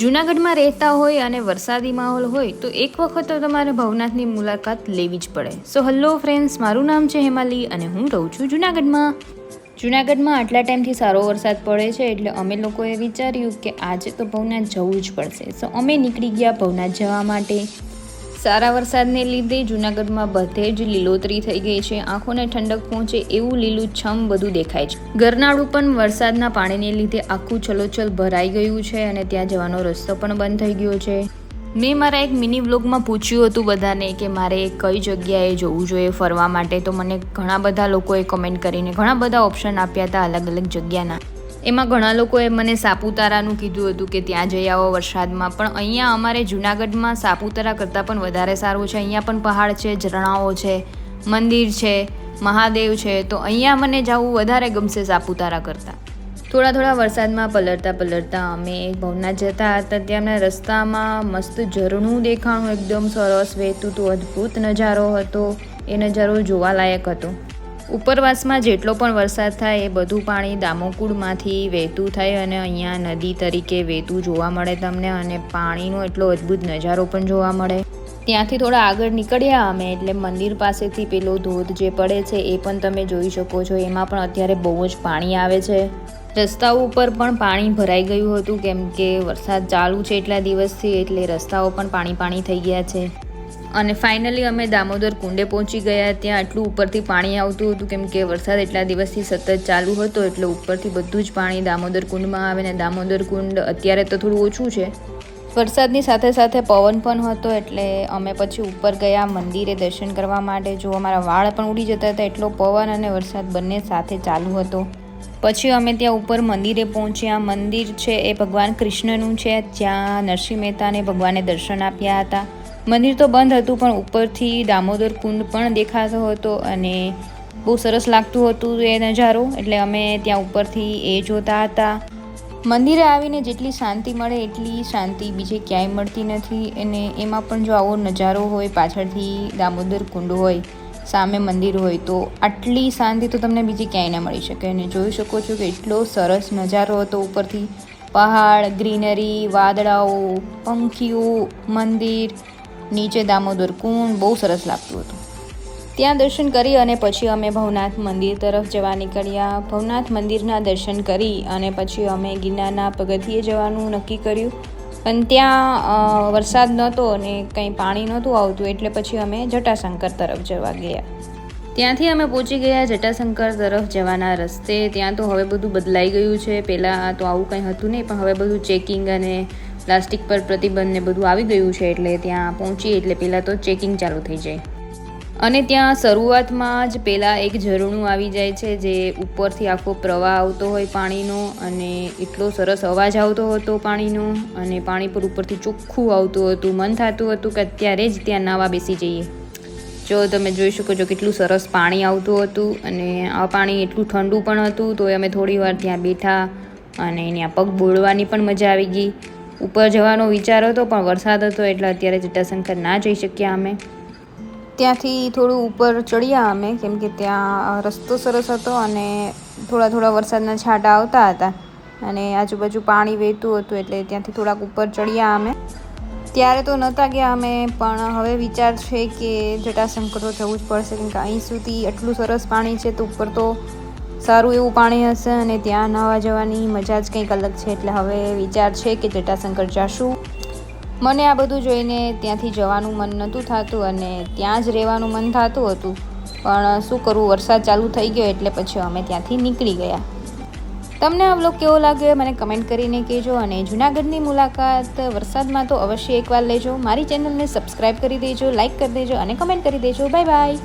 જૂનાગઢમાં રહેતા હોય અને વરસાદી માહોલ હોય તો એક વખત તો તમારે ભવનાથની મુલાકાત લેવી જ પડે. સો હેલો ફ્રેન્ડ્સ, મારું નામ છે હેમાલી અને હું રહું છું જૂનાગઢમાં આટલા ટાઈમથી સારો વરસાદ પડે છે એટલે અમે લોકોએ વિચાર્યું કે આજે તો ભવનાથ જવું જ પડશે. સો અમે નીકળી ગયા ભવનાથ જવા માટે. સારા વરસાદને લીધે જૂનાગઢમાં બધે જ લીલોતરી થઈ ગઈ છે. આંખોને ઠંડક પહોંચે એવું લીલુંછમ બધું દેખાય છે. ગરનાળું પણ વરસાદના પાણીને લીધે આખું છલોછલ ભરાઈ ગયું છે અને ત્યાં જવાનો રસ્તો પણ બંધ થઈ ગયો છે. મેં મારા એક મિની વ્લોગમાં પૂછ્યું હતું બધાને કે મારે કઈ જગ્યાએ જવું જોઈએ ફરવા માટે, તો મને ઘણા બધા લોકોએ કમેન્ટ કરીને ઘણા બધા ઓપ્શન આપ્યા હતા અલગ અલગ જગ્યાના. એમાં ઘણા લોકોએ મને સાપુતારાનું કીધું હતું કે ત્યાં જઈ આવો વરસાદમાં, પણ અહીંયા અમારે જૂનાગઢમાં સાપુતારા કરતાં પણ વધારે સારું છે. અહીંયા પણ પહાડ છે, ઝરણાઓ છે, મંદિર છે, મહાદેવ છે, તો અહીંયા મને જવું વધારે ગમશે સાપુતારા કરતાં. થોડા વરસાદમાં પલળતા અમે ભવનાથ જતા હતા. ત્યાંના રસ્તામાં મસ્ત ઝરણું દેખાણું, એકદમ સરસ વહેતું હતું, અદ્ભુત નજારો હતો. એ નજારો જોવાલાયક હતો. ઉપરવાસમાં જેટલો પણ વરસાદ થાય એ બધું પાણી દામોકુળમાંથી વહેતું થાય અને અહીંયા નદી તરીકે વહેતું જોવા મળે તમને, અને પાણીનો એટલો અદ્ભુત નજારો પણ જોવા મળે. ત્યાંથી થોડા આગળ નીકળ્યા અમે એટલે મંદિર પાસેથી પેલો ધોધ જે પડે છે એ પણ તમે જોઈ શકો છો. એમાં પણ અત્યારે બહુ જ પાણી આવે છે. રસ્તાઓ ઉપર પણ પાણી ભરાઈ ગયું હતું કેમ કે વરસાદ ચાલુ છે એટલા દિવસથી, એટલે રસ્તાઓ પણ પાણી થઈ ગયા છે. અને ફાઇનલી અમે દામોદર કુંડે પહોંચી ગયા. ત્યાં આટલું ઉપરથી પાણી આવતું હતું કેમ કે વરસાદ એટલા દિવસથી સતત ચાલુ હતો, એટલે ઉપરથી બધું જ પાણી દામોદર કુંડમાં આવે. ને દામોદર કુંડ અત્યારે તો થોડું ઓછું છે. વરસાદની સાથે સાથે પવન પણ હતો, એટલે અમે પછી ઉપર ગયા મંદિરે દર્શન કરવા માટે. જો અમારા વાળ પણ ઉડી જતા હતા, એટલો પવન અને વરસાદ બંને સાથે ચાલુ હતો. પછી અમે ત્યાં ઉપર મંદિરે પહોંચ્યા. મંદિર છે એ ભગવાન કૃષ્ણનું છે. જ્યાં નરસિંહ મહેતાને ભગવાને દર્શન આપ્યા હતા. મંદિર તો બંધ હતું પણ ઉપરથી દામોદર કુંડ પણ દેખાતો હતો અને બહુ સરસ લાગતું હતું એ નજારો, એટલે અમે ત્યાં ઉપરથી એ જોતા હતા. મંદિરે આવીને જેટલી શાંતિ મળે એટલી શાંતિ બીજે ક્યાંય મળતી નથી. અને એમાં પણ જો આવો નજારો હોય, પાછળથી દામોદર કુંડ હોય, સામે મંદિર હોય, તો આટલી શાંતિ તો તમને બીજી ક્યાંય ના મળી શકે. અને જોઈ શકો છો કે એટલો સરસ નજારો હતો. ઉપરથી પહાડ, ગ્રીનરી, વાદળાઓ, પંખીઓ, મંદિર, નીચે દામોદર કુંડ, બહુ સરસ લાગતું હતું. ત્યાં દર્શન કરી અને પછી અમે ભવનાથ મંદિર તરફ જવા નીકળ્યા. ભવનાથ મંદિરના દર્શન કરી અને પછી અમે ગિરનારના પગથિયે જવાનું નક્કી કર્યું. પણ ત્યાં વરસાદ નહોતો અને કંઈ પાણી નહોતું આવતું, એટલે પછી અમે જટાશંકર તરફ જવા ગયા. ત્યાંથી અમે પહોંચી ગયા જટાશંકર તરફ જવાના રસ્તે. ત્યાં તો હવે બધું બદલાઈ ગયું છે. પહેલાં તો આવું કંઈ હતું નહીં, પણ હવે બધું ચેકિંગ અને પ્લાસ્ટિક પર પ્રતિબંધ ને બધું આવી ગયું છે. એટલે ત્યાં પહોંચીએ એટલે પહેલાં તો ચેકિંગ ચાલુ થઈ જાય. અને ત્યાં શરૂઆતમાં જ પહેલાં એક ઝરણું આવી જાય છે જે ઉપરથી આખો પ્રવાહ આવતો હોય પાણીનો, અને એટલો સરસ અવાજ આવતો હતો પાણીનો, અને પાણી પર ઉપરથી ચોખ્ખું આવતું હતું. મન થતું હતું કે અત્યારે જ ત્યાં નાવા બેસી જઈએ. જો તમે જોઈ શકો છો કેટલું સરસ પાણી આવતું હતું, અને આ પાણી એટલું ઠંડુ પણ હતું. તો અમે થોડી વાર ત્યાં બેઠા અને ત્યાં પગ બોળવાની પણ મજા આવી ગઈ. ઉપર જવાનો વિચાર હતો પણ વરસાદ હતો એટલે અત્યારે જટાશંકર ના જઈ શક્યા અમે. ત્યાંથી થોડું ઉપર ચડ્યા અમે કેમ કે ત્યાં રસ્તો સરસ હતો અને થોડા વરસાદના છાંટા આવતા હતા અને આજુબાજુ પાણી વહેતું હતું, એટલે ત્યાંથી થોડાક ઉપર ચડ્યા અમે. ત્યારે તો નહોતા ગયા અમે, પણ હવે વિચાર છે કે જટાશંકર તો જવું જ પડશે કેમ કે અહીં સુધી આટલું સરસ પાણી છે, તો ઉપર તો સારું એવું પાણી હશે અને ત્યાં નાહવા જવાની મજા જ કંઈક અલગ છે. એટલે હવે વિચાર છે કે જટાશંકર જઈશું. મને આ બધું જોઈને ત્યાંથી જવાનું મન નહોતું થતું અને ત્યાં જ રહેવાનું મન થતું હતું, પણ શું કરવું, વરસાદ ચાલુ થઈ ગયો એટલે પછી અમે ત્યાંથી નીકળી ગયા. તમને આ વ્લોગ કેવો લાગ્યો મને કમેન્ટ કરીને કહેજો, અને જૂનાગઢની મુલાકાત વરસાદમાં તો અવશ્ય એકવાર લેજો. મારી ચેનલને સબસ્ક્રાઈબ કરી દેજો, લાઇક કરી દેજો અને કમેન્ટ કરી દેજો. Bye bye.